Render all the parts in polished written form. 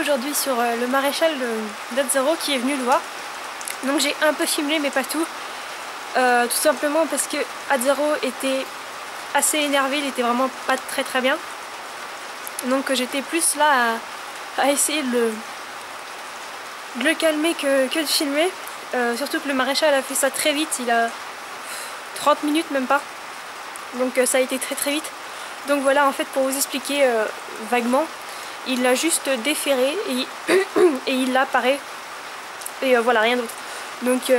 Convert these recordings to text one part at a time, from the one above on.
aujourd'hui sur le maréchal d'Azzaro qui est venu le voir. Donc j'ai un peu filmé mais pas tout. Tout simplement parce que Azzaro était assez énervé, il était vraiment pas très bien. Donc j'étais plus là à essayer de le calmer que de filmer. Surtout que le maréchal a fait ça très vite, il a 30 minutes même pas. Donc ça a été très vite. Donc voilà, en fait, pour vous expliquer vaguement, il l'a juste déferré et il l'a paré. Et voilà, rien d'autre. Donc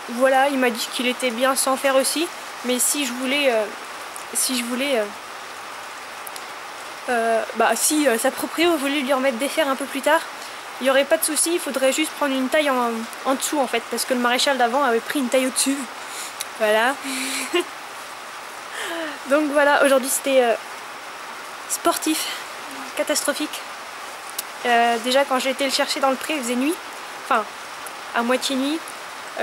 voilà, il m'a dit qu'il était bien sans faire aussi. Mais si sa proprio voulait lui remettre des fers un peu plus tard, il n'y aurait pas de souci, il faudrait juste prendre une taille en dessous en fait, parce que le maréchal d'avant avait pris une taille au-dessus. Voilà. Donc voilà, aujourd'hui c'était sportif, catastrophique. Déjà quand j'ai été le chercher dans le pré, il faisait nuit, enfin à moitié nuit.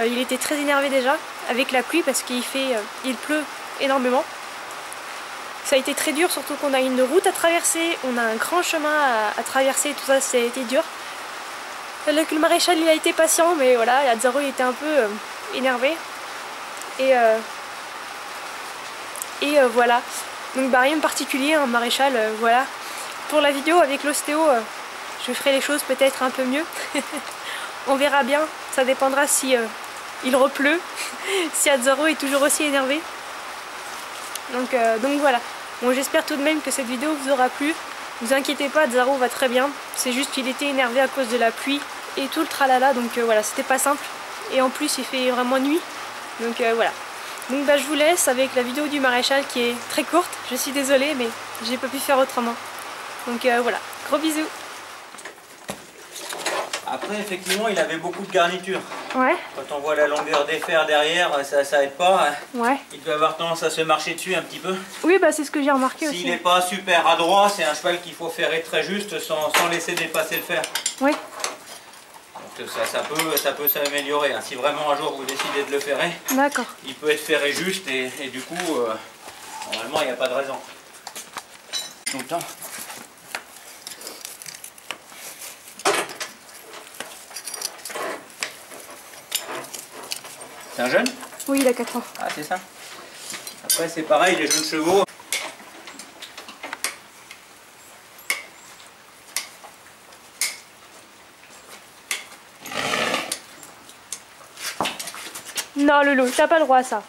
Il était très énervé déjà avec la pluie parce il pleut énormément. Ça a été très dur, surtout qu'on a une route à traverser, on a un grand chemin à traverser, tout ça, ça a été dur. Le maréchal il a été patient, mais voilà, Azzaro il était un peu énervé. Et voilà, donc bah, rien de particulier, un maréchal, voilà. Pour la vidéo avec l'ostéo, je ferai les choses peut-être un peu mieux. On verra bien, ça dépendra si il repleut, si Azzaro est toujours aussi énervé. Donc voilà, bon, j'espère tout de même que cette vidéo vous aura plu. Vous inquiétez pas, Azzaro va très bien, c'est juste qu'il était énervé à cause de la pluie et tout le tralala, donc voilà, c'était pas simple. Et en plus il fait vraiment nuit, donc voilà. Donc bah, je vous laisse avec la vidéo du maréchal qui est très courte, je suis désolée mais j'ai pas pu faire autrement. Donc voilà, gros bisous. Après effectivement il avait beaucoup de garnitures. Ouais. Quand on voit la longueur des fers derrière, ça aide pas. Ouais. Il peut avoir tendance à se marcher dessus un petit peu. Oui bah c'est ce que j'ai remarqué aussi. S'il n'est pas super adroit, c'est un cheval qu'il faut ferrer très juste sans laisser dépasser le fer. Oui. Donc ça peut s'améliorer. Si vraiment un jour vous décidez de le ferrer, d'accord, il peut être ferré juste et du coup, normalement il n'y a pas de raison. Tout le temps. C'est un jeune? Oui, il a 4 ans. Ah, c'est ça. Après c'est pareil, les jeunes chevaux. Non Lolo, t'as pas le droit à ça.